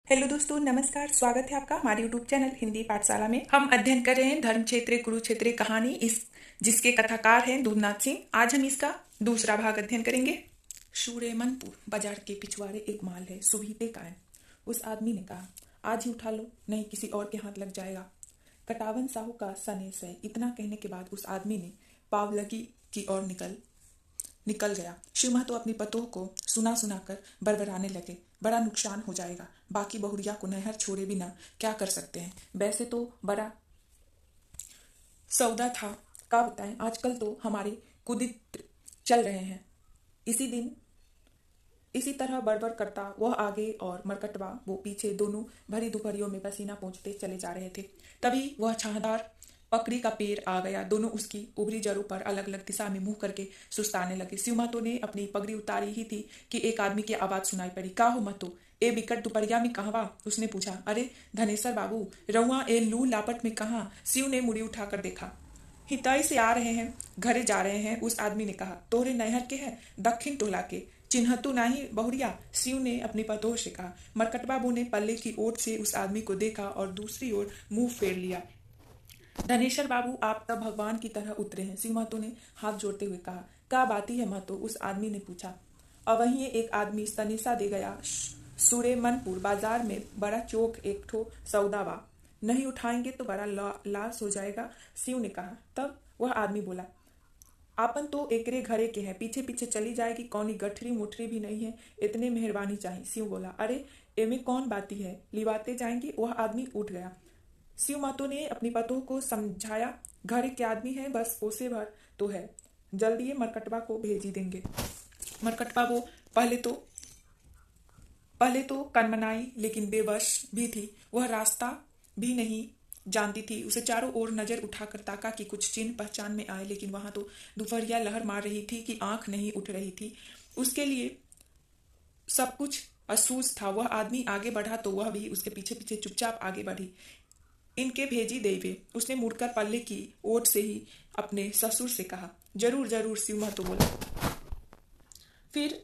Hello दोस्तों, नमस्कार। स्वागत है आपका हमारे यूट्यूब चैनल हिंदी पाठशाला में। हम अध्ययन कर रहे हैं धर्म क्षेत्र कुरुक्षेत्र कहानी, इस जिसके कथाकार हैं दूधनाथ सिंह। आज हम इसका दूसरा भाग अध्ययन करेंगे। सूरेमनपुर बाजार के पिछवाड़े एक माल है, सुबीते का है। उस आदमी ने कहा, आज ही उठा लो, नहीं किसी और के हाथ लग जाएगा। कटावन साहू का सनेस है। इतना कहने के बाद उस आदमी ने पावलगी की ओर निकल गया। शिव महतो अपनी पतोह को सुना सुना कर बरबराने लगे, बड़ा नुकसान हो जाएगा। बाकी बहुरिया को नहर छोड़े बिना क्या कर सकते हैं। वैसे तो बड़ा सौदा था, क्या बताएं। आजकल तो हमारे कुदित चल रहे हैं। इसी तरह बड़बड़ करता वह आगे और मरकटवा वो पीछे, दोनों भरी दोपहरियों में पसीना पोंछते चले जा रहे थे। तभी वह छाहदार पकड़ी का पेड़ आ गया। दोनों उसकी उभरी जड़ों पर अलग अलग दिशा में मुंह करके सुस्ताने लगे। शिव महतो ने अपनी पगड़ी उतारी ही थी कि एक आदमी की आवाज सुनाई पड़ी। का हो महतो, ए बिकट दुपहरिया में कहवा? उसने पूछा। अरे धनेसर बाबू, रउआ ए लू लापट में कहाँ? शिव ने मुड़ी उठाकर देखा। हिताई से आ रहे हैं, घरे जा रहे हैं। उस आदमी ने कहा, तोहरे नहर के है? दक्षिण टोला के। चिन्हतु नाही बहुरिया? शिव ने अपनी पतोह से कहा। मरकट बाबू ने पल्ले की ओर से उस आदमी को देखा और दूसरी ओर मुंह फेर लिया। धनेश्वर बाबू, आप तब भगवान की तरह उतरे हैं, शिव महतो ने हाथ जोड़ते हुए कहा। क्या बाती है महतो? उस आदमी ने पूछा। और वहीं एक आदमी सनेसा दे गया। सूरेमनपुर बाजार में बड़ा चौक एक ठो सौदावा, नहीं उठाएंगे तो बड़ा लाश हो जाएगा, शिव ने कहा। तब वह आदमी बोला, आपन तो एकरे घरे के हैं, पीछे पीछे चली जाएगी, कौनी गठरी मुठरी भी नहीं है, इतने मेहरबानी चाहिए। शिव बोला, अरे एमे कौन बाती है, लिवाते जाएंगी। वह आदमी उठ गया। शिव महतो ने अपनी पतोह को समझाया, घर के आदमी है, बस ओसे भर तो है, जल्दी मरकटवा को भेजी देंगे। मरकटवा वो पहले तो कनमनाई लेकिन बेबस भी थी। वह रास्ता भी नहीं जानती थी। उसे चारों ओर नजर उठाकर ताका कि कुछ चिन्ह पहचान में आए, लेकिन वहां तो दोपहरिया लहर मार रही थी कि आंख नहीं उठ रही थी। उसके लिए सब कुछ असूझ था। वह आदमी आगे बढ़ा तो वह भी उसके पीछे पीछे चुपचाप आगे बढ़ी। इनके भेजी देवे, उसने मुड़कर पल्ले की ओट से ही अपने ससुर से कहा। जरूर जरूर, शिव महतो बोला। फिर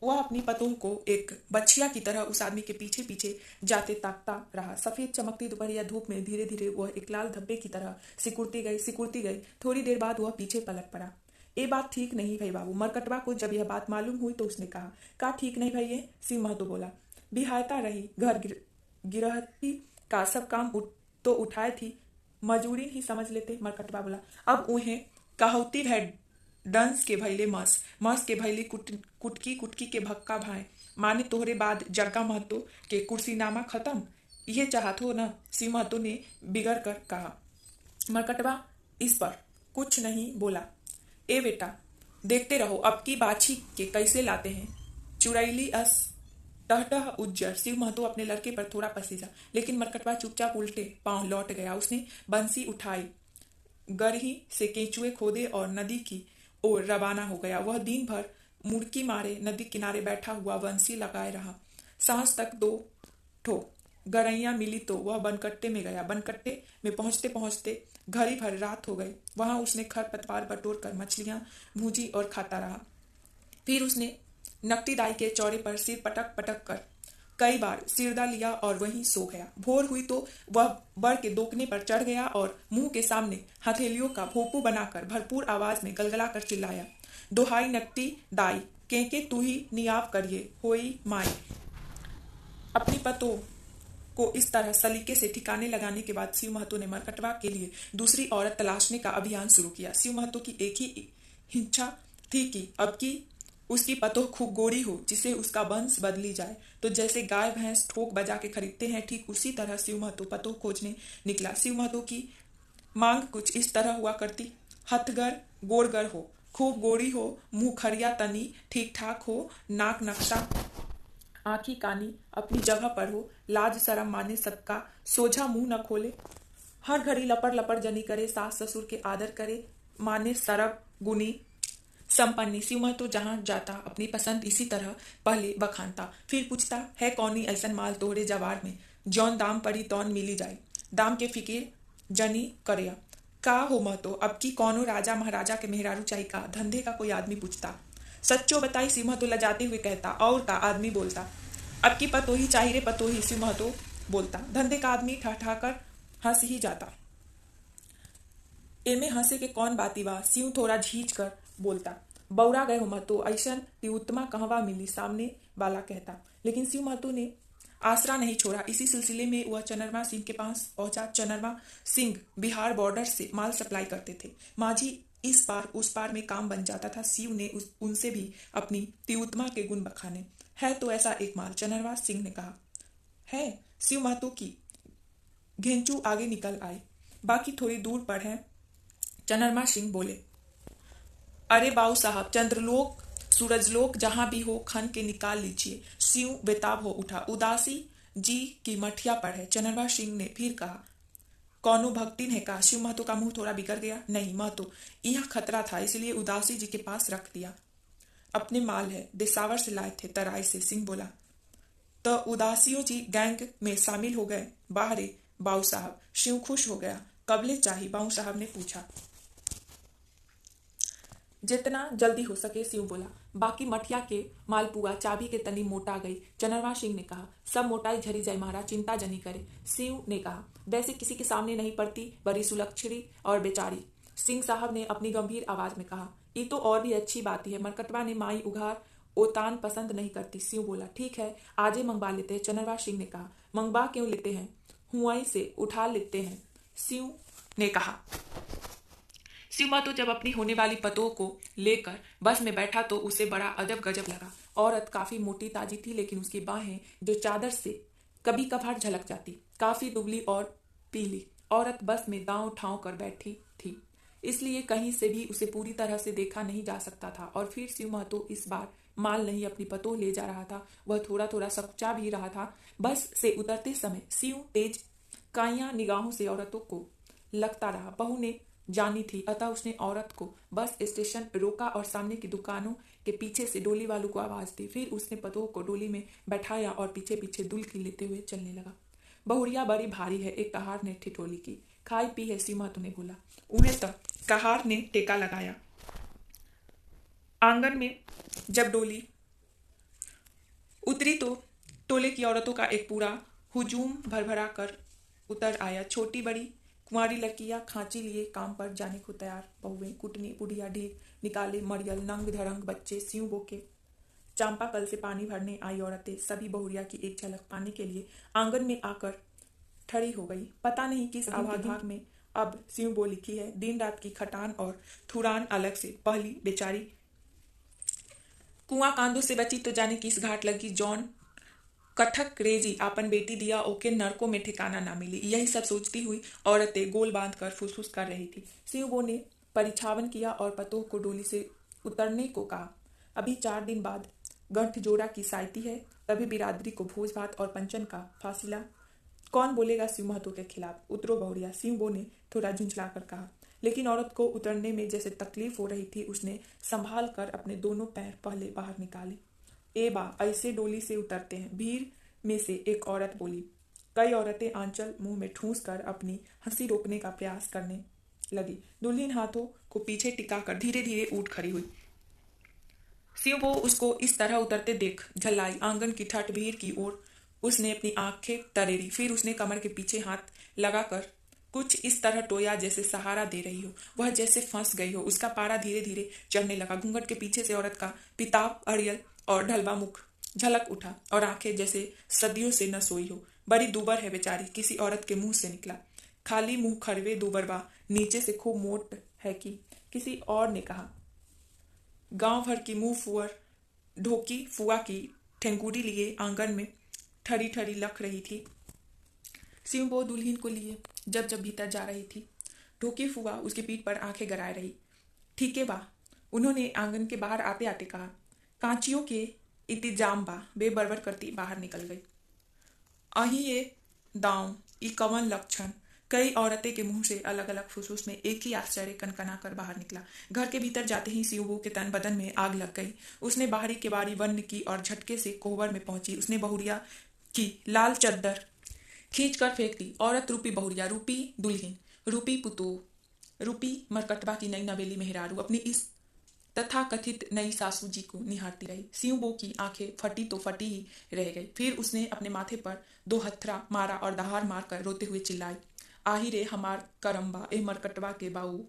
वह अपनी पतोह को एक बछिया की तरह उस आदमी के पीछे पीछे जाते ताकता रहा। सफेद चमकती दोपहरिया धूप में धीरे धीरे वह एक लाल धब्बे की तरह सिकुड़ती गई। थोड़ी देर बाद वह पीछे पलट पड़ा। ये बात ठीक नहीं भाई बाबू। मरकटवा को जब यह बात मालूम हुई तो उसने कहा, का ठीक नहीं भाई ये? शिव महतो बोला, बिहायता रही, घर गिरहती का सब काम तो उठाए थी, मजूरी ही समझ लेते। मरकटवा बोला, अब उन्हें कहौती है डंस के भैले मस के भैले कुटकी के भक्का भाई, माने तोहरे बाद जग्गा महतो के कुर्सीनामा खत्म। ये चाहत हो ना? शिव महतो ने बिगड़ कर कहा। मरकटवा इस पर कुछ नहीं बोला। ए बेटा, देखते रहो अब की बाछी के कैसे लाते हैं, चुड़ैली अस टहटह उज्जर। शिव महतो अपने लड़के पर थोड़ा पसीजा, लेकिन मरकटवा चुपचाप उल्टे पांव लौट गया। उसने बंसी उठाई, गरही से केंचुए खोदे और नदी की ओर रवाना हो गया। वह दिन भर मुड़की मारे नदी किनारे बैठा हुआ बंसी लगाए रहा। सांझ तक 2 ठो गरैया मिली तो वह बनकट्टे में गया। बनकट्टे में पहुंचते पहुंचते घड़ी भर रात हो गई। वहां उसने खरपतवार बटोर कर मछलियां भूजी और खाता रहा। फिर उसने नकटी दाई के चौड़े पर सिर पटक पटक कर कई बार सिरदा लिया और वहीं सो गया। भोर हुई तो वह बड़ के दोकने पर चढ़ गया और मुंह के सामने हथेलियों का भोपू बनाकर भरपूर आवाज में गलगला कर चिल्लाया, दोहाई नकटी दाई, केके तू ही नियाव करिए होई माई। अपनी पतोह को इस तरह सलीके से ठिकाने लगाने के बाद शिव महतो ने मरकटवा के लिए दूसरी औरत तलाशने का अभियान शुरू किया। शिव महतो की एक ही इच्छा थी कि अब की उसकी पतोह खूब गोरी हो, जिसे उसका वंश बदली जाए। तो जैसे गाय भैंस ठोक बजा के खरीदते हैं, ठीक उसी तरह शिव महतो पतोह खोजने निकला। शिव महतो की मांग कुछ इस तरह हुआ करती, हथगर गोड़गर हो, खूब गोरी हो, मुंह खरिया तनी ठीक ठाक हो, नाक नक्शा आंखी कानी अपनी जगह पर हो, लाज शरम माने सबका सोझा मुंह न खोले, हर घड़ी लपड़ लपड़ जनी करे, सास ससुर के आदर करे, माने सरब गुनी संपन्नी। शिव महतो जहां जाता अपनी पसंद इसी तरह पहले बखानता, फिर पूछता, है कौनी ऐसन माल तोहरे जवार में, जौन दाम पड़ी तौन मिली जाए, दाम के फिकिर जनी करिया। का हो महतो, अब की कौनो राजा महाराजा के मेहरारू चाहिए का? धंधे का कोई आदमी पूछता। सच्चो बताई, शिव महतो लजाते हुए कहता। और का? आदमी बोलता। अब की पतोही चाहिए रे पतोही, शिव महतो बोलता। धंधे का आदमी ठहठाकर हंस ही जाता। एमे हंसे के कौन बाती बा, शिव थोड़ा झींच कर बोलता। बौरा गए हो महतो, ऐसन तिउत्तमा कहवा मिली, सामने वाला कहता। लेकिन शिव महतो ने आसरा नहीं छोड़ा। इसी सिलसिले में वह चनरमा सिंह के पास पहुंचा। चनरमा सिंह बिहार बॉर्डर से माल सप्लाई करते थे। माझी इस पार उस पार में काम बन जाता था। शिव ने उनसे भी अपनी तिउत्तमा के गुण बखाने। है तो ऐसा एक माल, चनरमा सिंह ने कहा। है, शिव महतो की घेंचू आगे निकल आए। बाकी थोड़ी दूर पर है, चनरमा सिंह बोले। अरे बाऊ साहब, चंद्रलोक सूरजलोक जहां भी हो खन के निकाल लीजिए। शिव बेताब हो उठा। उदासी जी की मठिया पर है, चनरमा सिंह ने फिर कहा। कौनो भक्तिन है का? शिव महतो का मुंह थोड़ा बिगड़ गया। नहीं महतो, यह खतरा था इसलिए उदासी जी के पास रख दिया। अपने माल है, देसावर से लाए थे, तराई से, सिंह बोला। तो उदासियों जी गैंग में शामिल हो गए? बाहरे बाऊ साहब, शिव खुश हो गया। कबले चाहिए? बाऊ साहब ने पूछा। जितना जल्दी हो सके, शिव बोला। बाकी मठिया के मालपुआ चाबी के तनी मोटा गई, चनरमा सिंह ने कहा। सब मोटाई झरी जाए महाराज, चिंता जनी करे, शिव ने कहा। वैसे किसी के सामने नहीं पड़ती, बड़ी सुलक्षणी और बेचारी, सिंह साहब ने अपनी गंभीर आवाज में कहा। ये तो और भी अच्छी बात है, मरकटवा ने माई उघार ओतान पसंद नहीं करती, शिव बोला। ठीक है, आजे मंगवा लेते हैं, चनरमा सिंह ने कहा। मंगवा क्यों लेते हैं, हुआई से उठा लेते हैं, शिव ने कहा। शिव महतो जब अपनी होने वाली पतों को लेकर बस में बैठा तो उसे बड़ा अजब गजब लगा। औरत काफी मोटी ताजी थी, लेकिन उसकी बाहें जो चादर से कभी कभार झलक जाती, काफी दुबली और पीली। औरत बस में दांव ठाव कर बैठी थी, इसलिए कहीं से भी उसे पूरी तरह से देखा नहीं जा सकता था। और फिर शिव महतो इस बार माल नहीं अपनी पतों ले जा रहा था, वह थोड़ा थोड़ा सकुचा भी रहा था। बस से उतरते समय शिव तेज काइया निगाहों से औरतों को लगता रहा। बहू ने जानी थी, अतः उसने औरत को बस स्टेशन रोका और सामने की दुकानों के पीछे से डोली वालों को आवाज दी। फिर उसने पतों को डोली में बैठाया और पीछे पीछे दुल्की लेते हुए चलने लगा। बहुरिया बड़ी भारी है, एक कहार ने ठिठोली की। खाई पी है, सीमा तूने बोला। उन्हें तक कहार ने टेका लगाया। आंगन में जब डोली उतरी तो टोले की औरतों का एक पूरा हुजूम भरभरा कर उतर आया। छोटी बड़ी कुंवारी लड़कियां खांची लिए काम पर जाने को तैयार, बहुएं, कुटनी, बुढ़िया, ढीर निकाले, मरियल, नंग धरंग बच्चे, सिंह बोके, चांपा कल से पानी भरने आई औरतें, सभी बहुरिया की एक झलक पाने के लिए आंगन में आकर ठड़ी हो गई। पता नहीं किस आभाग में अब सिंह बो लिखी है। दिन रात की खटान और थुरान अलग से। पहली बेचारी कुआं कांदों से बची तो जाने किस घाट लगी। जॉन कथक रेजी आपन बेटी दिया, ओके नरकों में ठिकाना ना मिली। यही सब सोचती हुई औरतें गोल बांध कर फुसफुस कर रही थी। सिंह ने परिछावन किया और पतों को डोली से उतरने को कहा। अभी 4 दिन बाद गंठ जोड़ा की साइती है, तभी बिरादरी को भोज भात और पंचन का फासिला। कौन बोलेगा शिव महतो के खिलाफ? उतरो बहुरिया, सिंह ने थोड़ा झुंझला कर कहा। लेकिन औरत को उतरने में जैसे तकलीफ हो रही थी, उसने संभाल कर अपने दोनों पैर पहले बाहर निकाले। ए बा, ऐसे डोली से उतरते हैं, भीड़ में से एक औरत बोली। कई औरतें आंचल मुंह में ठूंस कर अपनी हंसी रोकने का प्रयास करने लगी। दुल्हन हाथों को पीछे टिकाकर धीरे धीरे उठ खड़ी हुई। शिव वो उसको इस तरह उतरते देख झल्लाई। आंगन की ठट भीड़ की ओर उसने अपनी आंखें तरेरी। फिर उसने कमर के पीछे हाथ लगाकर कुछ इस तरह टोया जैसे सहारा दे रही हो, वह जैसे फंस गई हो। उसका पारा धीरे धीरे चढ़ने लगा। घूंघट के पीछे से औरत का पिताब, अड़ियल और ढलवा मुख झलक उठा और आंखें जैसे सदियों से न सोई हो। बड़ी दूबर है बेचारी, किसी औरत के मुंह से निकला। खाली मुंह खड़वे दूबरबा, नीचे से खूब मोट है कि किसी और ने कहा। गांव भर की मुंह फुअर ढोकी फुआ की ठेंगुरी लिए आंगन में ठरी ठरी लख रही थी। सिंह वो दुल्हन को लिए जब जब भीतर जा रही थी, ढोकी फुआ उसकी पीठ पर आंखें गराए रही। ठीक है बा, उन्होंने आंगन के बाहर आते आते कहा। कांचियों के इंतजाम बा, बे बरबर करती बाहर निकल गई। अही ये दांव ई कवन लक्षण, कई औरतें के मुंह से अलग अलग फुसफुस में एक ही आश्चर्य कनकना कर बाहर निकला। घर के भीतर जाते ही सिंह के तन बदन में आग लग गई। उसने बाहरी केवाड़ी बंद की और झटके से कोहबर में पहुंची। उसने बहुरिया की लाल चद्दर खींच कर फेंक दी। औरत रूपी बहुरिया, रूपी दुल्हन, रूपी पुतोह, रूपी मरकटवा की नई नवेली मेहरारू अपनी इस तथा कथित नई सासू जी को निहारती रही। सिंहबो की आंखें फटी तो फटी ही रह गई। फिर उसने अपने माथे पर 2 हथरा मारा और दहाड़ मारकर रोते हुए चिल्लाई, आही रे हमार करम्बा, ए मरकटवा के बाऊ।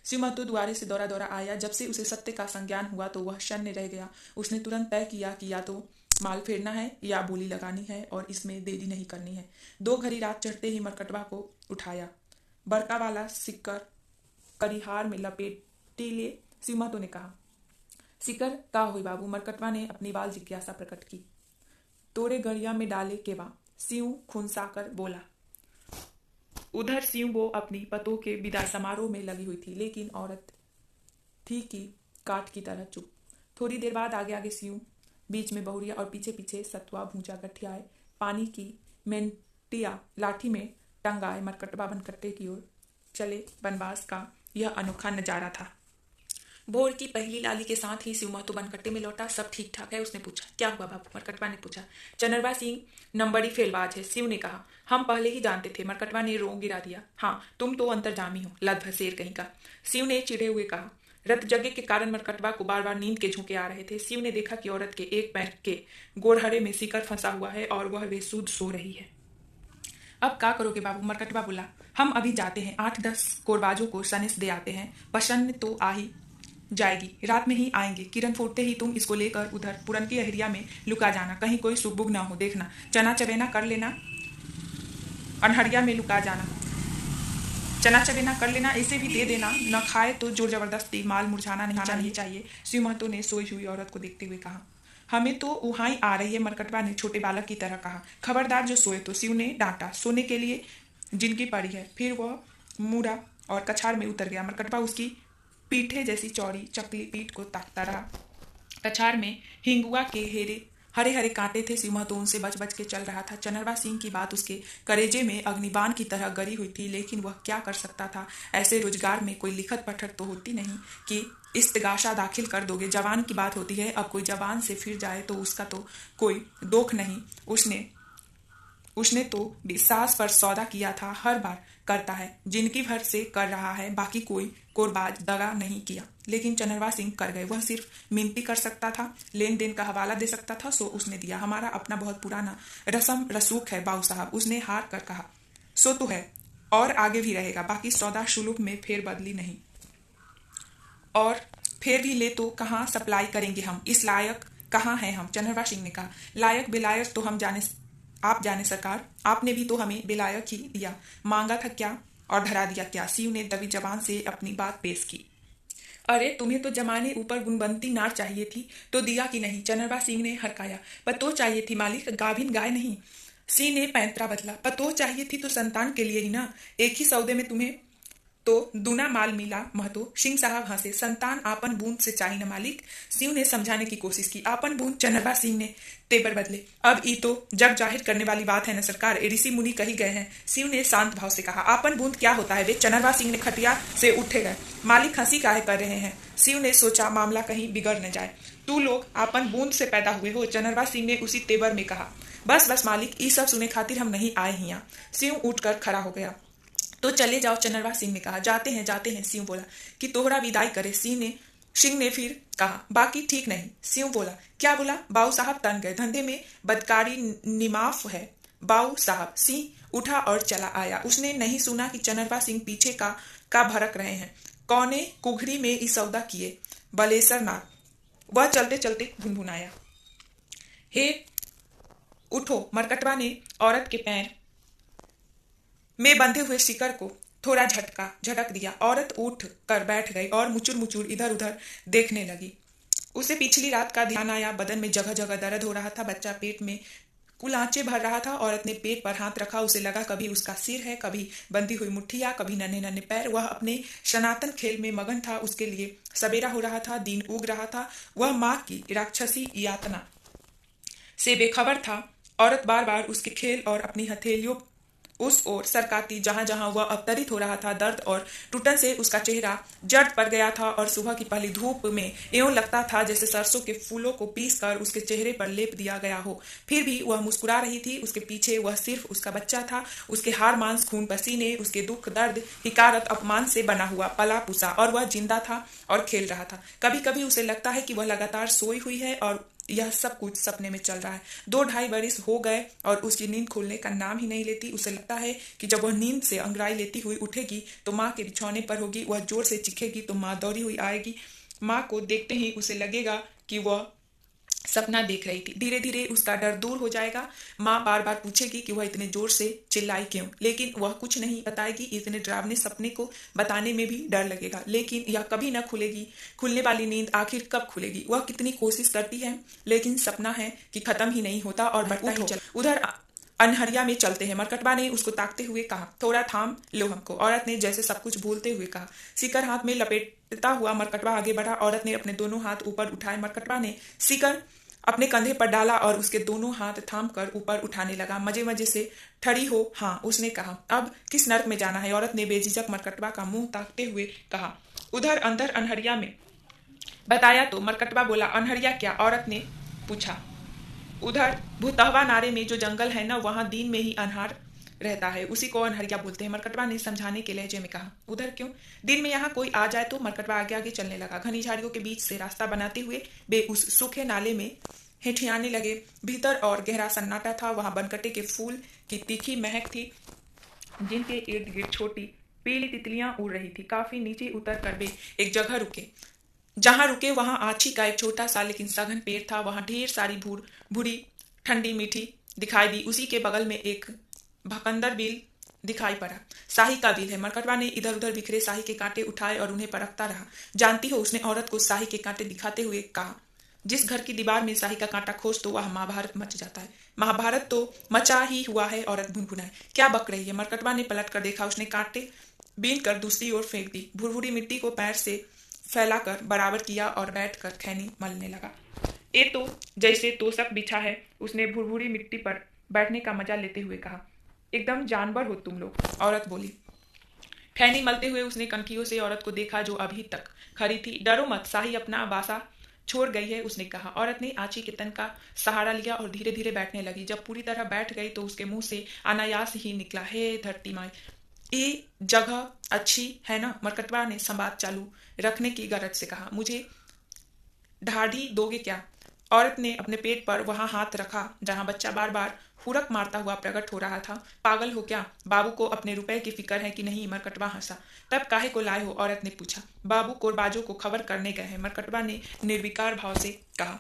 शिव महतो द्वारे से दौड़ा दौड़ा आया। जब से उसे सत्य का संज्ञान हुआ तो वह शून्य रह गया। उसने तुरंत तय किया कि या तो माल फेरना है या बोली लगानी है और इसमें देरी नहीं करनी है। 2 घड़ी रात चढ़ते ही मरकटवा को उठाया, बड़का वाला सिक्कर करिहार में लपेटी ले शिव महतो ने कहा, सिकर का हुई बाबू। मरकटवा ने अपनी बाल जिज्ञासा प्रकट की। तोरे गड़िया में डाले के बा, सिंह खुनसाकर बोला। उधर सिंहबो अपनी पतों के विदाई समारोह में लगी हुई थी, लेकिन औरत थी कि काठ की तरह चुप। थोड़ी देर बाद आगे आगे सिंह, बीच में बहुरिया और पीछे पीछे सतुआ भूजा गठियाए पानी की मेंटिया लाठी में टंगाए मरकटवा बनकट्टे की ओर चले। बनवास का यह अनोखा नजारा था। भोर की पहली लाली के साथ ही शिव महतो बनकट्टे में लौटा। सब ठीक ठाक है? उसने पूछा। क्या हुआ बाबू? मरकटवा ने पूछा। चनरवा सिंह नंबरी फेलबाज है, शिव ने कहा। हम पहले ही जानते थे, मरकटवा ने रोंग गिरा दिया। हाँ, तुम तो अंतर्जामी हो, लद्भ शेर कहीं का, शिव ने चिढ़े हुए कहा। रत जगे के कारण मरकटवा को बार बार नींद के झोंके आ रहे थे। शिव ने देखा कि औरत के एक पैर के गोरहरे में सिकर फंसा हुआ है और वह बेसुध सो रही है। अब क्या करोगे बाबू? मरकटवा बोला। हम अभी जाते हैं, 8-10 कोरबाजों को सनिस दे आते हैं, पसंद तो आ ही जाएगी, रात में ही आएंगे। किरण फूटते ही तुम इसको लेकर उधर पुरन की अहरिया में लुका जाना, कहीं कोई सुबुग ना हो, देखना। चना चबेना कर लेना, अनहरिया में लुका जाना, चना चबेना कर लेना, इसे भी दे देना, न खाए तो जोर जबरदस्ती, माल मुरझाना नहीं चाहिए। शिव महतो ने सोई हुई औरत को देखते हुए कहा। हमें तो वहां ही आ रही है, मरकटवा ने छोटे बालक की तरह कहा। खबरदार जो सोए तो, शिव ने डांटा। सोने के लिए जिनकी पड़ी है। फिर वह मुड़ा और कछाड़ में उतर गया। मरकटवा उसकी पीठे जैसी चौड़ी चकली पीठ को ताकता रहा। कछाड़ में हिंगुआ के हरे हरे कांटे थे। शिव महतो उनसे बच बच के चल रहा था। चनरवा सिंह की बात उसके करेजे में अग्निबाण की तरह गरी हुई थी, लेकिन वह क्या कर सकता था? ऐसे रोजगार में कोई लिखत पढ़त तो होती नहीं कि इस्तगाशा दाखिल कर दोगे। जवान की बात होती है, अब कोई जवान से फिर जाए तो उसका तो कोई दोख नहीं। उसने तो विश्वास पर सौदा किया था, हर बार करता है, जिनकी भर से कर रहा है, बाकी कोई कोरबाज दगा नहीं किया। लेकिन चनरवा सिंह कर गए। वह सिर्फ मिनती कर सकता था, लेन देन का हवाला दे सकता था, सो उसने दिया। हमारा अपना बहुत पुराना रसम रसूख है बाबू साहब, उसने हार कर कहा। सो तो है और आगे भी रहेगा, बाकी सौदा शुल्क में फेर बदली नहीं, और फेर भी ले तो कहाँ सप्लाई करेंगे हम? इस लायक कहाँ हैं हम? चनरवा सिंह ने कहा। लायक बेलायक तो आप जाने सरकार, आपने भी तो हमें बेलायक ही दिया। मांगा था क्या और धरा दिया क्या? शिव ने दबी जबान से अपनी बात पेश की। अरे तुम्हें तो जमाने ऊपर गुणवंती नार चाहिए थी, तो दिया कि नहीं? चनरवा सिंह ने हरकाया। पतो चाहिए थी मालिक, गाभिन गाय नहीं। सिंह ने पैंतरा बदला। पतो चाहिए थी तो संतान के लिए ही ना, एक ही सौदे में तुम्हें तो दूना माल मिला महतो। सिंह साहब हंसे। संतान आपन बूंद से चाहिए न मालिक। शिव ने समझाने की कोशिश की। आपन बूंद? चनरवा सिंह ने तेवर बदले। अब ई तो जग जाहिर करने वाली बात है न सरकार, ऋषि मुनि कही गए हैं। शिव ने शांत भाव से कहा। आपन बूंद क्या होता है वे? चनरवा सिंह ने खटिया से उठे गए। मालिक हंसी काहे कर रहे हैं? शिव ने सोचा मामला कहीं बिगड़ न जाए। तू लोग आपन बूंद से पैदा हुए हो, चनरवा सिंह ने उसी तेवर में कहा। बस बस मालिक, ई सब सुने खातिर हम नहीं आए हियां। शिव उठकर खड़ा हो गया। तो चले जाओ, चनरवा सिंह ने कहा। जाते हैं शिव बोला। कि तोहरा विदाई करे? सिंह ने फिर कहा। बाकी ठीक नहीं। शिव बोला। क्या बोला? बाऊ साहब तन गए, धंधे में बदकारी निमाफ है बाऊ साहब। सिंह उठा और चला आया। उसने नहीं सुना कि चनरवा सिंह पीछे का भड़क रहे हैं। कौने कुघड़ी में इस सौदा किए बलेसर नाथ। वह चलते चलते भुनभुनाया। हे उठो। मरकटवा ने औरत के पैर में बंधे हुए शिकर को थोड़ा झटक दिया। औरत उठ कर बैठ गई और मुचुर मुचुर इधर उधर देखने लगी। उसे पिछली रात का ध्यान आया। बदन में जगह जगह दर्द हो रहा था। बच्चा पेट में कुलांचे भर रहा था। औरत ने पेट पर हाथ रखा। उसे लगा कभी उसका सिर है, कभी बंधी हुई मुट्ठियां, कभी नन्हे नन्हे पैर। वह अपने सनातन खेल में मगन था। उसके लिए सवेरा हो रहा था, दिन उग रहा था। वह माँ की राक्षसी यातना से बेखबर था। औरत बार बार उसके खेल और अपनी हथेलियों उस ओर सरकाती जहां जहां वह अवतरित हो रहा था। दर्द और टूटन से उसका चेहरा जर्द पड़ गया था और सुबह की पहली धूप में यूं लगता था जैसे सरसों के फूलों को पीसकर उसके चेहरे पर लेप दिया गया हो। फिर भी वह मुस्कुरा रही थी। उसके पीछे वह सिर्फ उसका बच्चा था, उसके हार मांस खून पसीने, उसके दुख दर्द हिकारत अपमान से बना हुआ पला पुसा, और वह जिंदा था और खेल रहा था। कभी कभी उसे लगता है कि वह लगातार सोई हुई है और यह सब कुछ सपने में चल रहा है। 2-2.5 बरिस हो गए और उसकी नींद खुलने का नाम ही नहीं लेती। उसे लगता है कि जब वह नींद से अंगड़ाई लेती हुई उठेगी तो माँ के बिछौने पर होगी। वह जोर से चीखेगी तो माँ दौड़ी हुई आएगी। माँ को देखते ही उसे लगेगा कि वह सपना देख रही थी। धीरे धीरे उसका डर दूर हो जाएगा। माँ बार बार पूछेगी कि वह इतने जोर से चिल्लाई क्यों, लेकिन वह कुछ नहीं बताएगी। इतने डरावने सपने को बताने में भी डर लगेगा, लेकिन यह कभी न खुलेगी। खुलने वाली नींद आखिर कब खुलेगी? वह कितनी कोशिश करती है, लेकिन सपना है कि खत्म ही नहीं होता और बढ़ता ही चला। उधर अनहरिया में चलते हैं। मरकटबा ने उसको ताकते हुए कहा, थोड़ा थाम लो हमको। औरत ने जैसे सब कुछ भूलते हुए कहा। सिकर हाथ में लपेटता हुआ मरकटबा आगे बढ़ा। औरत ने अपने दोनों हाथ ऊपर उठाए। मरकटबा ने सिकर अपने कंधे पर डाला और उसके दोनों हाथ थाम कर ऊपर उठाने लगा। मजे मजे से ठड़ी हो? हाँ, उसने कहा। अब किस नर्क में जाना है? औरत ने बेझिझक मरकटबा का मुंह ताकते हुए कहा। उधर अंदर अनहरिया में। बताया तो, मरकटबा बोला। अनहरिया क्या? औरत ने पूछा। उधर भूतहवा नारे में जो जंगल है ना, वहां दिन में ही अनहार रहता है, उसी को अनहरिया बोलते हैं। मरकटबा ने समझाने के लहजे में कहा। उधर क्यों? दिन में यहाँ कोई आ जाए तो? मरकटबा आगे आगे चलने लगा। घनी झाड़ियों के बीच से रास्ता बनाते हुए वे उस सूखे नाले में हेठियाने लगे। भीतर और गहरा सन्नाटा था। वहां बनकटे के फूल की तीखी महक थी, जिनके इर्द गिर्द छोटी पीली तितलियां उड़ रही थी। काफी नीचे उतर कर वे एक जगह रुके। जहां रुके वहां आछी का एक छोटा सा लेकिन सघन पेड़ था। वहां ढेर सारी भूरी ठंडी मीठी दिखाई दी। उसी के बगल में एक भकंदर बिल दिखाई पड़ा। शाही का बिल है। मरकटवा ने इधर उधर बिखरे शाही के कांटे उठाए और उन्हें परखता रहा। जानती हो, उसने औरत को शाही के कांटे दिखाते हुए कहा, जिस घर की दीवार में शाही का कांटा खोज तो वह महाभारत मच जाता है। महाभारत तो मचा ही हुआ है। औरत भुनभुनाए। क्या बक रही है? मरकटवा ने पलट कर देखा। उसने कांटे बीन कर दूसरी ओर फेंक दी। भुरभुरी मिट्टी को पैर से फैलाकर बराबर किया और बैठकर खैनी मलने लगा। ये तो जैसे तोशक बिछा है, उसने भुरभुरी मिट्टी पर बैठने का मजा लेते हुए कहा। एकदम जानवर हो तुम लोग, औरत बोली। खैनी मलते हुए उसने कनखियों से औरत को देखा जो अभी तक खड़ी थी। डरो मत, शाही अपना वासा छोड़ गई है, उसने कहा। औरत ने आंची के तन का सहारा लिया और धीरे धीरे बैठने लगी। जब पूरी तरह बैठ गई तो उसके मुंह से अनायास ही निकला, हे धरती माई, ये जगह अच्छी है ना? मरकटवा ने संवाद चालू रखने की गरज से कहा। मुझे ढाढ़ी दोगे क्या? औरत ने अपने पेट पर वहां हाथ रखा जहां बच्चा बार बार हुड़क मारता हुआ प्रकट हो रहा था। पागल हो क्या? बाबू को अपने रुपए की फिक्र है कि नहीं? मरकटवा हंसा। तब काहे को लाए हो? औरत ने पूछा। बाबू कोरबाजों को खबर करने गए हैं, मरकटवा ने निर्विकार भाव से कहा।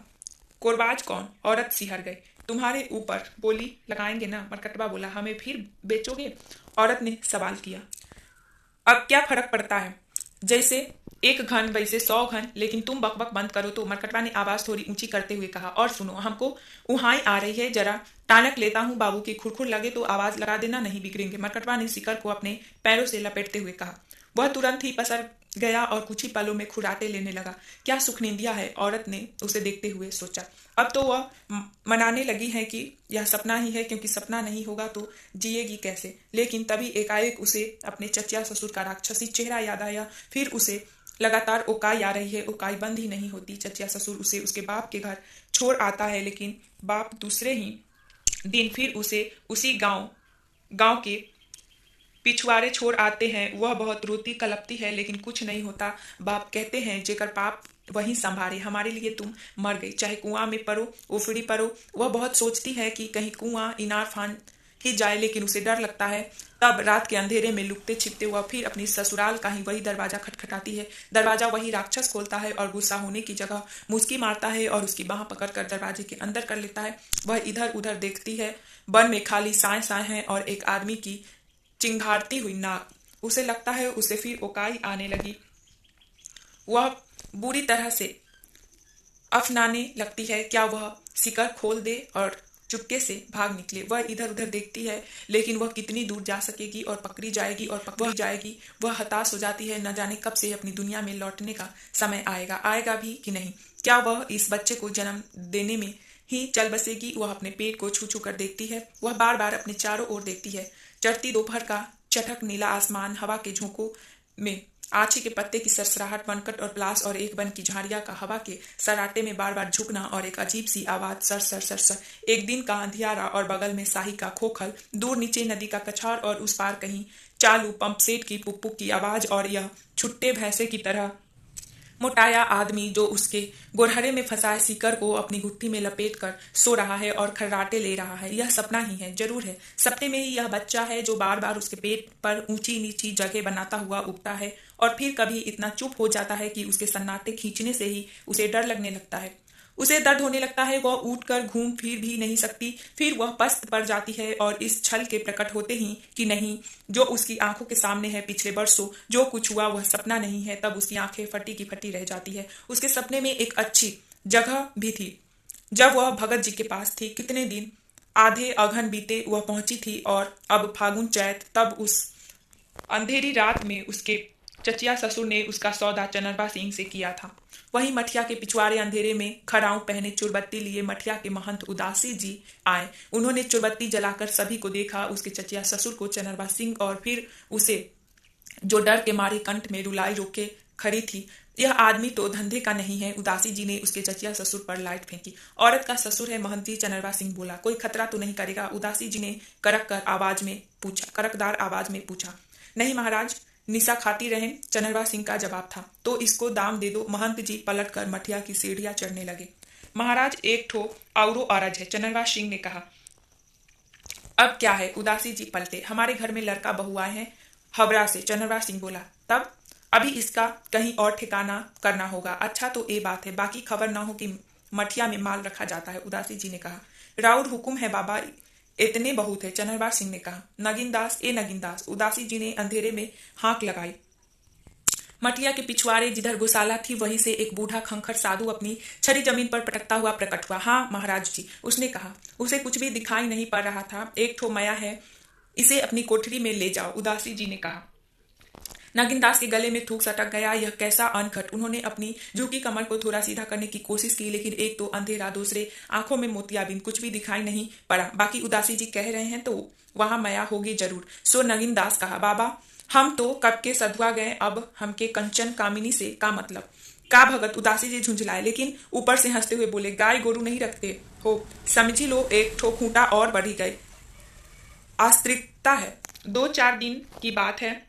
कोरबाज कौन? औरत सिहर गई। तुम्हारे ऊपर बोली लगाएंगे ना? मरकटवा बोला। हमें फिर बेचोगे? औरत ने सवाल किया। अब क्या फर्क पड़ता है? जैसे एक घन वैसे 100 घन, लेकिन तुम बकबक बंद करो तो, मरकटवा ने आवाज थोड़ी ऊंची करते हुए कहा। और सुनो, हमको उहाई आ रही है, जरा टानक लेता हूँ। बाबू की खुरखुर लगे तो आवाज लगा देना, नहीं बिगड़ेंगे। मरकटवा ने सिकर को अपने पैरों से लपेटते हुए कहा। वह तुरंत ही पसर गया और कुछ ही पलों में खुराटे लेने लगा। क्या सुखनिंदिया है? औरत ने उसे देखते हुए सोचा। अब तो वह मनाने लगी है कि यह सपना ही है, क्योंकि सपना नहीं होगा तो जिएगी कैसे। लेकिन तभी एकाएक उसे अपने चचिया ससुर का राक्षसी चेहरा याद आया। फिर उसे लगातार उकाई आ रही है। उकाई बंद ही नहीं होती। चचिया ससुर उसे उसके बाप के घर छोड़ आता है, लेकिन बाप दूसरे ही दिन फिर उसे उसी गांव के पिछवाड़े छोड़ आते हैं। वह बहुत रोती कलपती है, लेकिन कुछ नहीं होता। बाप कहते हैं, जेकर पाप वहीं संभारे। हमारे लिए तुम मर गई, चाहे कुआं में पड़ो, उफड़ी पड़ो। वह बहुत सोचती है कि कहीं कुआं इनार फान ही जाए, लेकिन उसे डर लगता है। तब रात के अंधेरे में लुकते छिपते वह फिर अपनी ससुराल का ही वही दरवाजा खटखटाती है। दरवाजा वही राक्षस खोलता है और गुस्सा होने की जगह मुस्की मारता है और उसकी बाह पकड़कर दरवाजे के अंदर कर लेता है। वह इधर उधर देखती है। वन में खाली साए साए हैं और एक आदमी की चिंघाड़ती हुई नाक। उसे लगता है उसे फिर उकाई आने लगी। वह बुरी तरह से अफनाने लगती है। क्या वह शिकर खोल दे और चुपके से भाग निकले? वह इधर उधर देखती है, लेकिन वह कितनी दूर जा सकेगी? और पकड़ी जाएगी और पकड़ी जाएगी। वह हताश हो जाती है। न जाने कब से अपनी दुनिया में लौटने का समय आएगा भी कि नहीं। क्या वह इस बच्चे को जन्म देने में ही चल बसेगी। वह अपने पेट को छू छू कर देखती है। वह बार बार अपने चारों ओर देखती है। चढ़ती दोपहर का चटक नीला आसमान, हवा के झोंकों में आछी के पत्ते की सरसराहट, बनकट और प्लास और एक बन की झाड़ियां का हवा के सराटे में बार बार झुकना और एक अजीब सी आवाज, सर सर सर सर। एक दिन का अंधियारा और बगल में शाही का खोखल, दूर नीचे नदी का कछार और उस पार कहीं चालू पंप सेट की पुक पुक की आवाज, और यह छुट्टे भैंसे की तरह मोटाया आदमी जो उसके गोरहरे में फंसाए सीकर को अपनी गुत्थी में लपेट कर सो रहा है और खर्राटे ले रहा है। यह सपना ही है, जरूर है। सपने में ही यह बच्चा है जो बार बार उसके पेट पर ऊंची नीची जगह बनाता हुआ उगता है और फिर कभी इतना चुप हो जाता है कि उसके सन्नाटे खींचने से ही उसे डर लगने लगता है। उसे दर्द होने लगता है। वह उठकर घूम फिर भी नहीं सकती। फिर वह पस्त पड़ जाती है और इस छल के प्रकट होते ही कि नहीं, जो उसकी आंखों के सामने है पिछले बरसों जो कुछ हुआ वह सपना नहीं है, तब उसकी आंखें फटी की फटी रह जाती है। उसके सपने में एक अच्छी जगह भी थी जब वह भगत जी के पास थी। कितने दिन आधे अघन बीते वह पहुंची थी, और अब फागुन चैत। तब उस अंधेरी रात में उसके चचिया ससुर ने उसका सौदा चनरबा सिंह से किया था। वहीं मठिया के पिछवाड़े अंधेरे में खराऊ पहने चुरबत्ती लिए मठिया के महंत उदासी जी आए। उन्होंने चुरबत्ती जलाकर सभी को देखा, उसके चचिया ससुर को, चनरबा सिंह, और फिर उसे जो डर के मारे कंठ में रुलाई रोके खड़ी थी। यह आदमी तो धंधे का नहीं है। उदासी जी ने उसके चचिया ससुर पर लाइट फेंकी। औरत का ससुर है महंत जी, चनरबा सिंह बोला। कोई खतरा तो नहीं करेगा? उदासी जी ने कड़कदार आवाज में पूछा। नहीं महाराज, निशा खाती रहें, चनरबा सिंह का जवाब था। तो इसको दाम दे दो। महंत जी पलट कर मठिया की सीढ़ियां चढ़ने लगे। महाराज, एक ठो औरो अरज है, चनरबा सिंह ने कहा। अब क्या है? उदासी जी पलटे। हमारे घर में लड़का बहू आए हैं हवरा से, चनरबा सिंह बोला। तब अभी इसका कहीं और ठिकाना करना होगा। अच्छा तो ये बात है, बाकी खबर ना हो कि मठिया में माल रखा जाता है, उदासी जी ने कहा। राउर हुकुम है बाबा, इतने बहुत है, चनरबा सिंह ने कहा। नगिनदास, ए नगिनदास, उदासी जी ने अंधेरे में हाँक लगाई। मटिया के पिछवाड़े जिधर गौशाला थी वहीं से एक बूढ़ा खंखर साधु अपनी छड़ी जमीन पर पटकता हुआ प्रकट हुआ। हाँ महाराज जी, उसने कहा। उसे कुछ भी दिखाई नहीं पड़ रहा था। एक ठो मया है, इसे अपनी कोठरी में ले जाओ, उदासी जी ने कहा। नागिनदास के गले में थूक सटक गया। यह कैसा अनखट। उन्होंने अपनी झुकी कमर को थोड़ा सीधा करने की कोशिश की, लेकिन एक तो अंधेरा, दूसरे आंखों में मोतियाबिंद, कुछ भी दिखाई नहीं पड़ा। बाकी उदासी जी कह रहे हैं तो वहां मया होगी जरूर। सो नगिनदास कहा, बाबा हम तो कब के सधुआ गए, अब हमके कंचन कामिनी से का मतलब? का भगत, उदासी जी झुंझलाए, लेकिन ऊपर से हंसते हुए बोले, गाय गोरू नहीं रखते हो, समझी लो, एक ठो खूंटा और बढ़ी गई। आस्तिकता है, 2-4 दिन की बात है,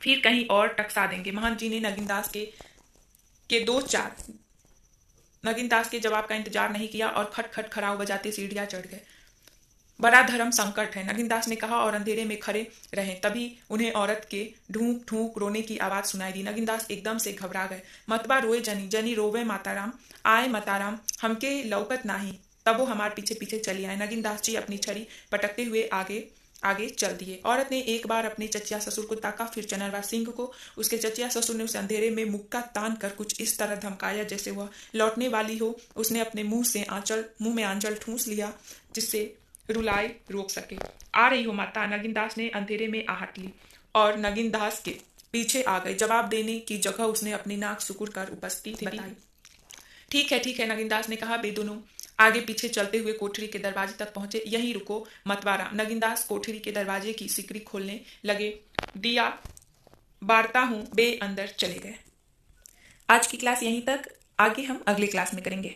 फिर कहीं और टकसा देंगे। महंत जी ने नगिनदास के जवाब का इंतजार नहीं किया और खट खट खड़ाऊ बजाते सीढ़ियां चढ़ गए। बड़ा धर्म संकट है, नगिनदास ने कहा, और अंधेरे में खड़े रहे। तभी उन्हें औरत के ढूंक ढूंक रोने की आवाज सुनाई दी। नगिनदास एकदम से घबरा गए। मतबा रोए जनी, जनी रोवे माताराम, आए माताराम, हमके लौकत नाही। तब वो हमारे पीछे पीछे चली आए। नगिनदास जी अपनी छड़ी पटकते हुए आगे आगे चल दिए। औरत ने एक बार अपने चचिया ससुर को ताका, फिर चनरबा सिंह को। उसके चचिया ससुर ने उसे अंधेरे में मुक्का तान कर कुछ इस तरह धमकाया जैसे वह लौटने वाली हो। उसने अपने मुंह में आंचल ठूंस लिया जिससे रुलाई रोक सके। आ रही हो माता, नगिनदास ने अंधेरे में आहट ली और नगिनदास के पीछे आ गई। जवाब देने की जगह उसने अपनी नाक सुकुड़ कर उपस्थिति बताई। ठीक है, नगिनदास ने कहा। वे दोनों आगे पीछे चलते हुए कोठरी के दरवाजे तक पहुंचे। यहीं रुको मतवारा। नगिनदास कोठरी के दरवाजे की सिकड़ी खोलने लगे। दिया बारता हूं, बे अंदर चले गए। आज की क्लास यहीं तक, आगे हम अगले क्लास में करेंगे।